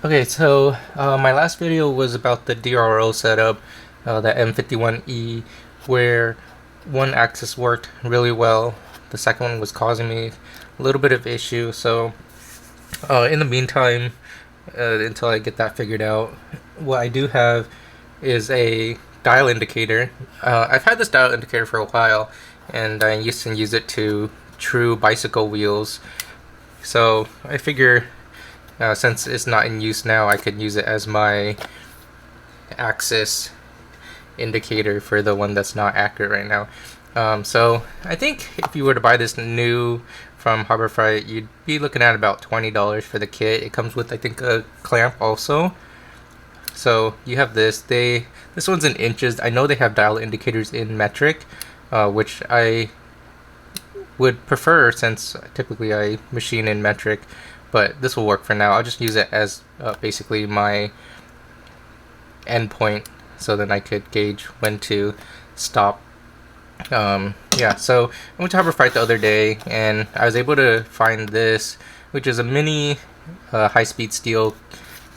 Okay, so my last video was about the DRO setup, the M51E, where one axis worked really well. The second one was causing me a little bit of issue. So in the meantime, until I get that figured out, what I do have is a dial indicator. I've had this dial indicator for a while, and I used to use it to true bicycle wheels. So I figure since it's not in use now, I could use it as my axis indicator for the one that's not accurate right now. So I think if you were to buy this new from Harbor Freight, you'd be looking at about $20 for the kit. It comes with, I think, a clamp also. So you have this. This one's in inches. I know they have dial indicators in metric, which I would prefer since typically I machine in metric, but this will work for now. I'll just use it as basically my endpoint, so then I could gauge when to stop. Yeah, so I went to Harbor Freight the other day, and I was able to find this, which is a mini high-speed steel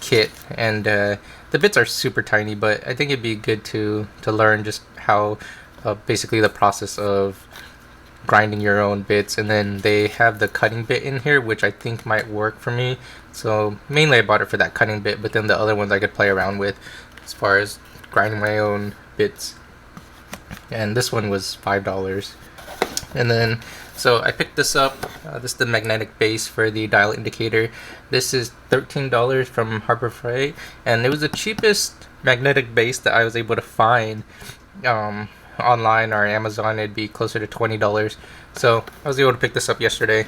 kit, and the bits are super tiny, but I think it'd be good to learn just how basically the process of grinding your own bits. And then they have the cutting bit in here, which I think might work for me. So mainly I bought it for that cutting bit, but then the other ones I could play around with as far as grinding my own bits. And this one was $5. And then so I picked this up. This is the magnetic base for the dial indicator. This is $13 from Harbor Freight, and it was the cheapest magnetic base that I was able to find. Online or Amazon, it'd be closer to $20. So I was able to pick this up yesterday,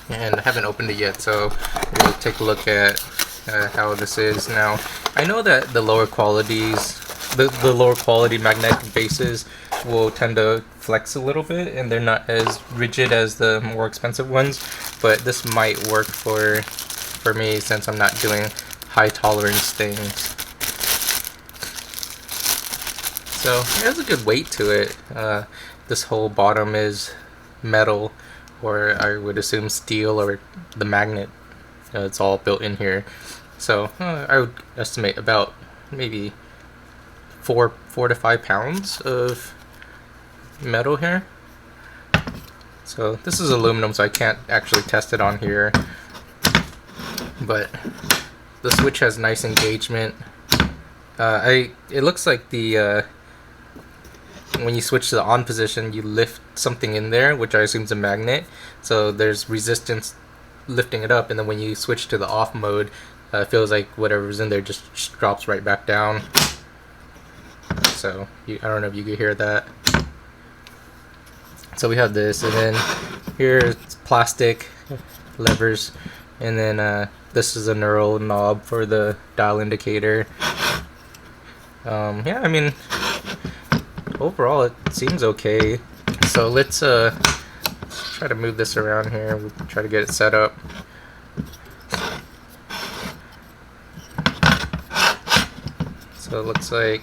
and I haven't opened it yet, so we'll take a look at how this is. Now I know that the lower qualities, the lower quality magnetic bases will tend to flex a little bit, and they're not as rigid as the more expensive ones, but this might work for me since I'm not doing high tolerance things. So it has a good weight to it. This whole bottom is metal, or I would assume steel, or the magnet. It's all built in here. So I would estimate about maybe 4 to 5 pounds of metal here. So this is aluminum, so I can't actually test it on here. But the switch has nice engagement. It looks like the when you switch to the on position, you lift something in there, which I assume is a magnet. So there's resistance lifting it up, and then when you switch to the off mode, it feels like whatever's in there just drops right back down. So I don't know if you could hear that. So we have this, and then here's plastic levers, and then this is a knurl knob for the dial indicator. Yeah, I mean, overall it seems okay. So let's try to move this around here. We'll try to get it set up. So it looks like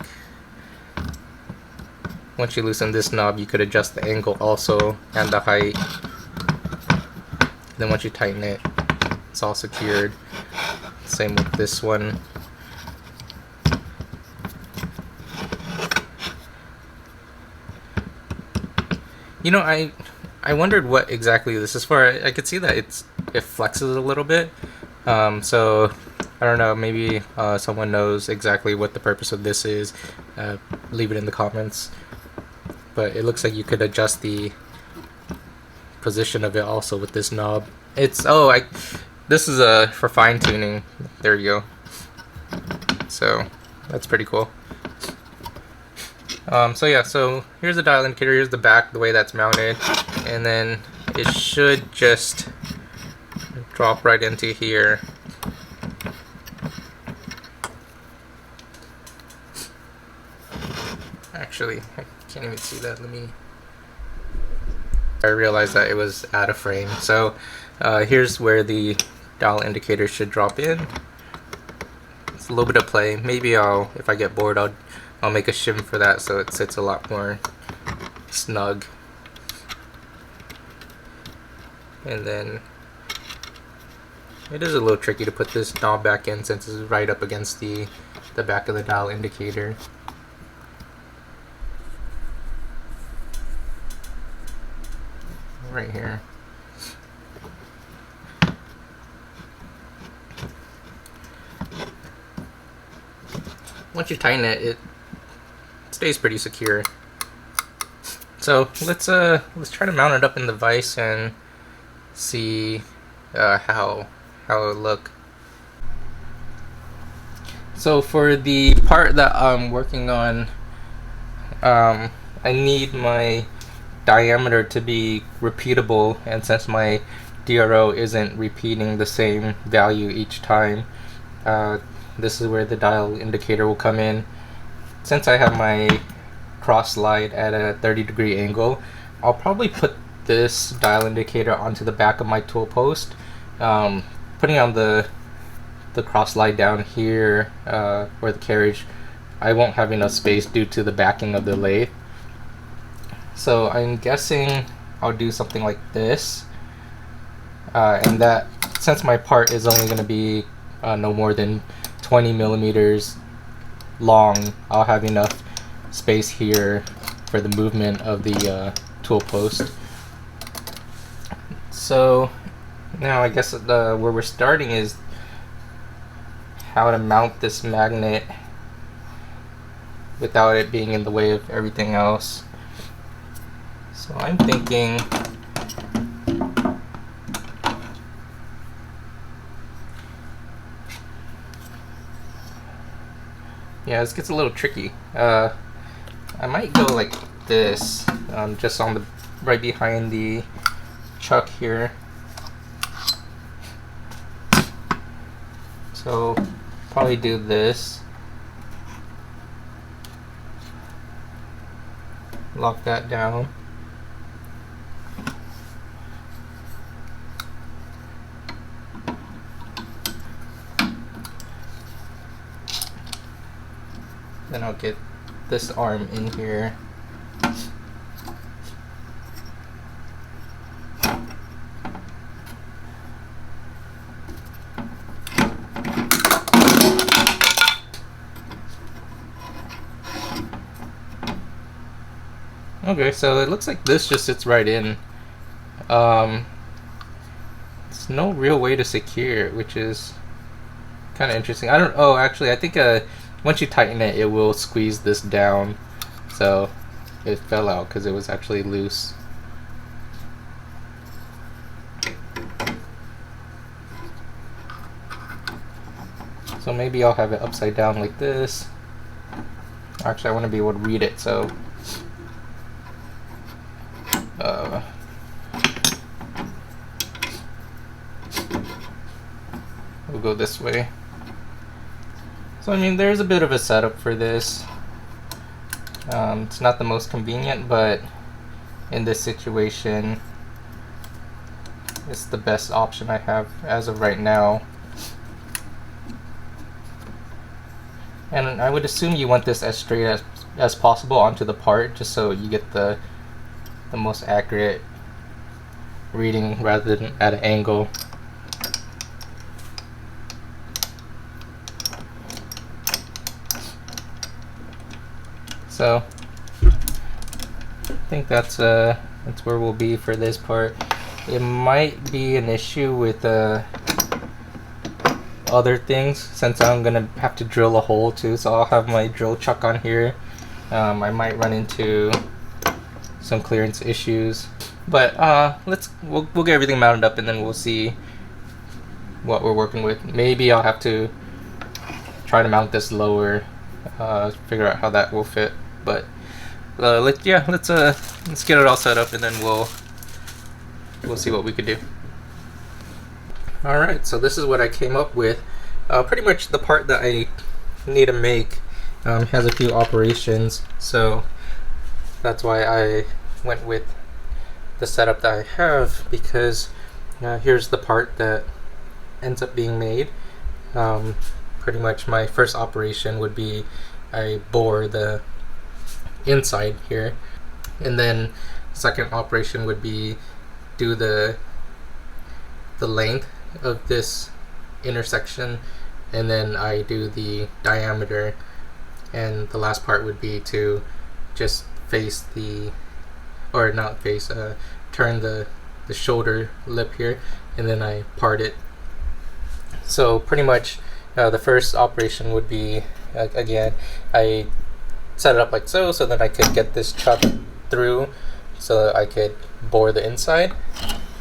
once you loosen this knob, you could adjust the angle also and the height. Then once you tighten it, it's all secured. Same with this one. You know, I wondered what exactly this is for. I could see that it flexes a little bit. So I don't know, maybe someone knows exactly what the purpose of this is. Leave it in the comments. But it looks like you could adjust the position of it also with this knob. It's this is for fine tuning. There you go. So that's pretty cool. So yeah, so here's the dial indicator, here's the back, the way that's mounted, and then it should just drop right into here. Actually, I can't even see that. I realized that it was out of frame. So here's where the dial indicator should drop in. It's a little bit of play. Maybe if I get bored, I'll make a shim for that so it sits a lot more snug. And then It is a little tricky to put this knob back in since it's right up against the back of the dial indicator. Right here. Once you tighten it, it stays pretty secure. So let's try to mount it up in the vise and see how it look. So for the part that I'm working on, I need my diameter to be repeatable, and since my DRO isn't repeating the same value each time, this is where the dial indicator will come in. Since I have my cross slide at a 30-degree angle, I'll probably put this dial indicator onto the back of my tool post. Putting on the cross slide down here, or the carriage, I won't have enough space due to the backing of the lathe. So I'm guessing I'll do something like this, and that since my part is only going to be no more than 20 millimeters long, I'll have enough space here for the movement of the tool post. So now I guess where we're starting is how to mount this magnet without it being in the way of everything else. So I'm thinking yeah, this gets a little tricky. I might go like this, just on the right behind the chuck here. So probably do this. Lock that down. Then I'll get this arm in here. Okay, so it looks like this just sits right in. There's no real way to secure it, which is kind of interesting. Actually, I think once you tighten it, it will squeeze this down. So it fell out because it was actually loose. So maybe I'll have it upside down like this. Actually, I want to be able to read it, so we'll go this way. So I mean, there's a bit of a setup for this. It's not the most convenient, but in this situation, it's the best option I have as of right now. And I would assume you want this as straight as possible onto the part, just so you get the most accurate reading rather than at an angle. So I think that's where we'll be for this part. It might be an issue with other things since I'm gonna have to drill a hole too, so I'll have my drill chuck on here. I might run into some clearance issues, but we'll get everything mounted up and then we'll see what we're working with. Maybe I'll have to try to mount this lower, figure out how that will fit. But let's get it all set up and then we'll see what we could do. Alright, so this is what I came up with. Pretty much the part that I need to make has a few operations, so that's why I went with the setup that I have, because here's the part that ends up being made. Pretty much my first operation would be I bore the inside here, and then second operation would be do the length of this intersection, and then I do the diameter, and the last part would be to just face the, or not face, turn the shoulder lip here, and then I part it. So pretty much the first operation would be, again, I set it up like so that I could get this chuck through so that I could bore the inside.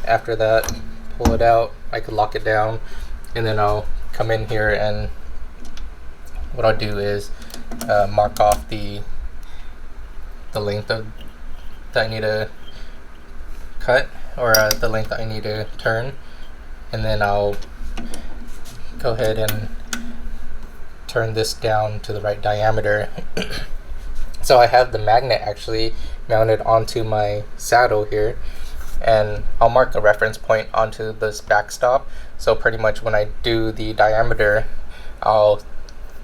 After that, pull it out, I could lock it down, and then I'll come in here, and what I'll do is mark off the length that I need to cut, or the length that I need to turn, and then I'll go ahead and turn this down to the right diameter. So I have the magnet actually mounted onto my saddle here, and I'll mark a reference point onto this backstop. So pretty much when I do the diameter, I'll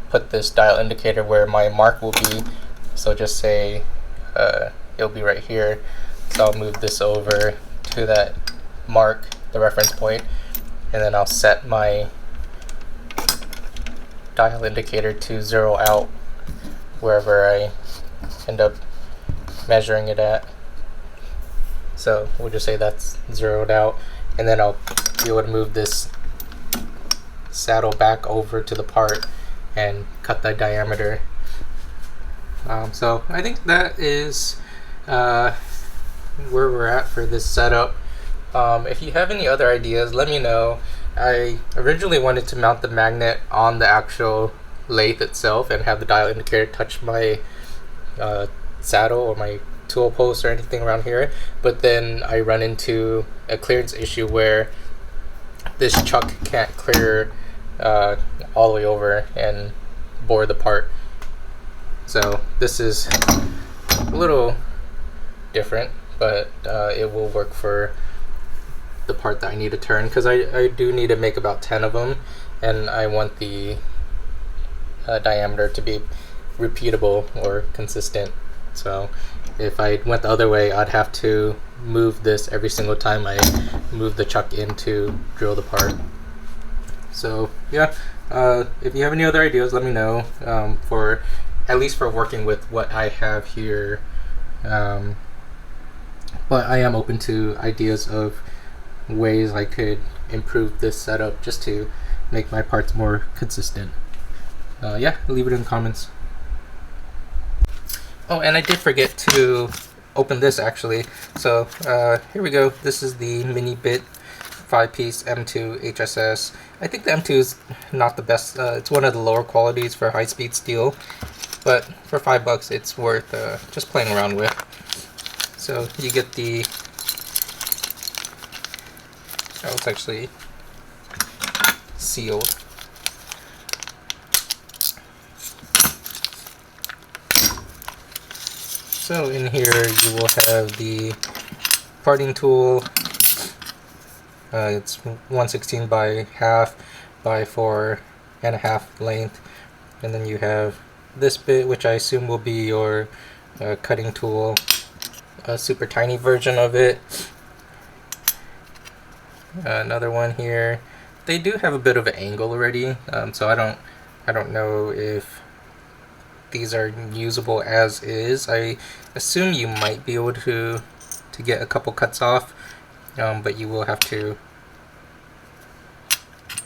put this dial indicator where my mark will be. So just say it'll be right here. So I'll move this over to that mark, the reference point, and then I'll set my dial indicator to 0 out wherever I end up measuring it at. So we'll just say that's 0'd out, and then I'll be able to move this saddle back over to the part and cut the diameter. So I think that is where we're at for this setup. If you have any other ideas, let me know. I originally wanted to mount the magnet on the actual lathe itself and have the dial indicator touch my saddle or my tool post or anything around here, but then I run into a clearance issue where this chuck can't clear all the way over and bore the part. So this is a little different, but it will work for the part that I need to turn, because I do need to make about 10 of them, and I want the diameter to be repeatable or consistent. So if I went the other way, I'd have to move this every single time I move the chuck in to drill the part. So yeah, if you have any other ideas, let me know, for at least for working with what I have here. But I am open to ideas of ways I could improve this setup just to make my parts more consistent. Yeah, leave it in the comments. Oh, and I did forget to open this actually. So here we go. This is the mini bit 5-piece M2 HSS. I think the M2 is not the best. It's one of the lower qualities for high-speed steel, but for $5 it's worth just playing around with. So you get the, oh, it's actually sealed. So in here you will have the parting tool. It's 1/16 by half by 4.5 length, and then you have this bit, which I assume will be your cutting tool, a super tiny version of it. Another one here. They do have a bit of an angle already, so I don't know if these are usable as is. I assume you might be able to get a couple cuts off, but you will have to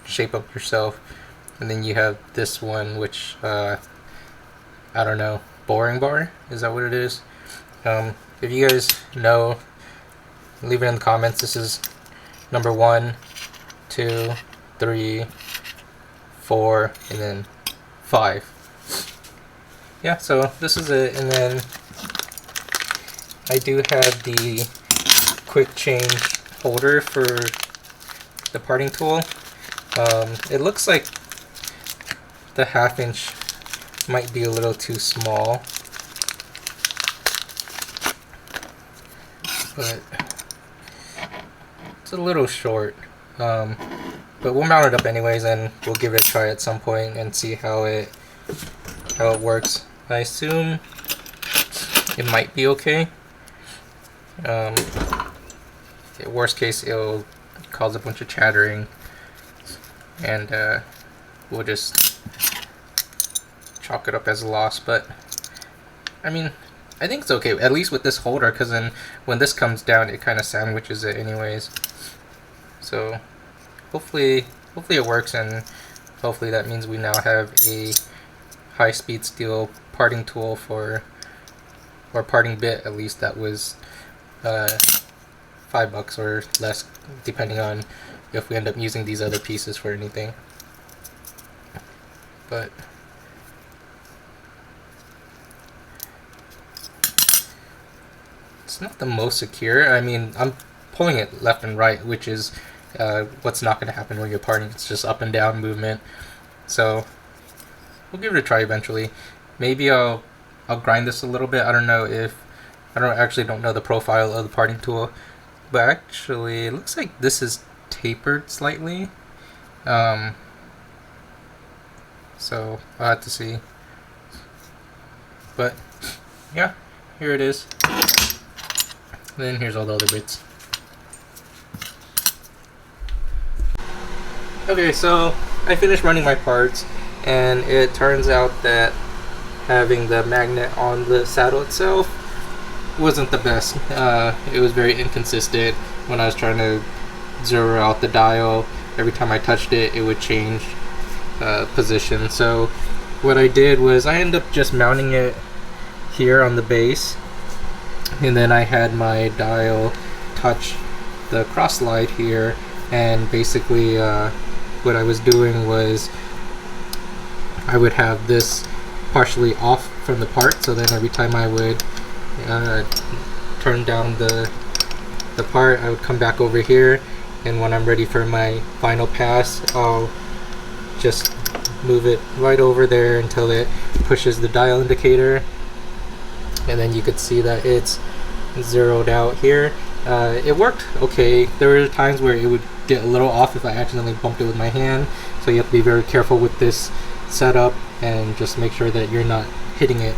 shape up yourself. And then you have this one, which I don't know, boring bar, is that what it is? If you guys know, leave it in the comments. This is number 1, 2, 3, 4, and then 5. Yeah, so this is it. And then I do have the quick change holder for the parting tool. It looks like the 1/2 inch might be a little too small, but it's a little short. But we'll mount it up anyways, and we'll give it a try at some point and see how it works. I assume it might be okay. Worst case, it'll cause a bunch of chattering. and we'll just chalk it up as a loss. But I mean, I think it's okay, at least with this holder, because then when this comes down, it kind of sandwiches it anyways. So hopefully it works, and hopefully that means we now have a high-speed steel parting tool for, or parting bit at least, that was $5 or less, depending on if we end up using these other pieces for anything. But it's not the most secure. I mean, I'm pulling it left and right, which is what's not going to happen when you're parting. It's just up and down movement. So we'll give it a try eventually. Maybe I'll grind this a little bit. I don't know if don't know the profile of the parting tool, but actually it looks like this is tapered slightly. So I'll have to see. But yeah, here it is. And then here's all the other bits. Okay, so I finished running my parts, and it turns out that having the magnet on the saddle itself wasn't the best. It was very inconsistent. When I was trying to zero out the dial, every time I touched it, it would change position. So what I did was I ended up just mounting it here on the base, and then I had my dial touch the cross slide here, and basically what I was doing was I would have this partially off from the part, so then every time I would turn down the part, I would come back over here, and when I'm ready for my final pass, I'll just move it right over there until it pushes the dial indicator, and then you could see that it's zeroed out here. It worked okay. There were times where it would get a little off if I accidentally bumped it with my hand, so you have to be very careful with this setup and just make sure that you're not hitting it.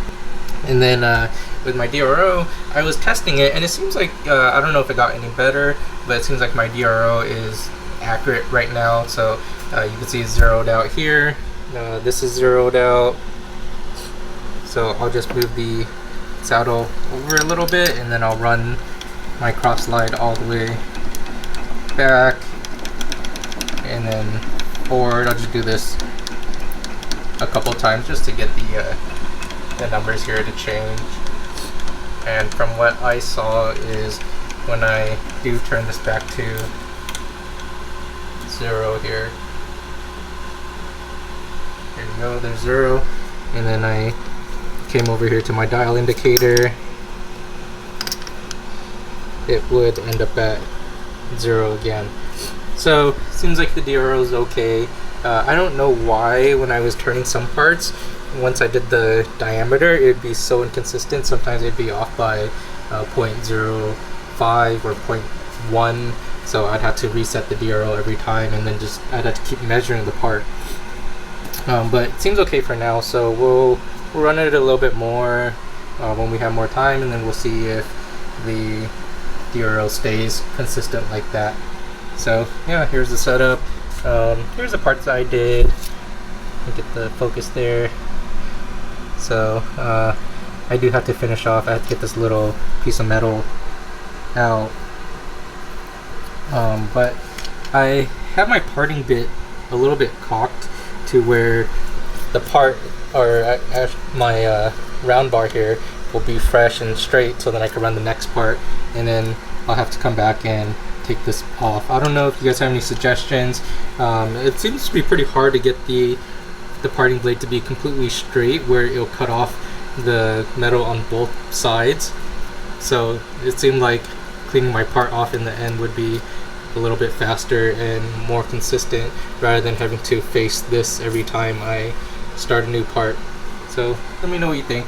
And then with my DRO, I was testing it, and it seems like I don't know if it got any better, but it seems like my DRO is accurate right now. So you can see it's zeroed out here. This is zeroed out. So I'll just move the saddle over a little bit, and then I'll run my cross slide all the way back and then forward. I'll just do this a couple times just to get the numbers here to change. And from what I saw is when I do turn this back to 0 here, there you go, there's 0, and then I came over here to my dial indicator, it would end up at 0 again. So seems like the DRO is okay. I don't know why when I was turning some parts, once I did the diameter, it'd be so inconsistent. Sometimes it'd be off by 0.05 or 0.1, so I'd have to reset the DRO every time, and then I'd have to keep measuring the part. But it seems okay for now, so we'll run it a little bit more when we have more time, and then we'll see if the DRO stays consistent like that. So yeah, here's the setup. Here's the parts I did. Get the focus there. So I do have to finish off. I have to get this little piece of metal out. But I have my parting bit a little bit cocked to where the part, or my round bar here, will be fresh and straight, so then I can run the next part, and then I'll have to come back and take this off. I don't know if you guys have any suggestions. It seems to be pretty hard to get the parting blade to be completely straight where it'll cut off the metal on both sides. So it seemed like cleaning my part off in the end would be a little bit faster and more consistent, rather than having to face this every time I start a new part. So let me know what you think.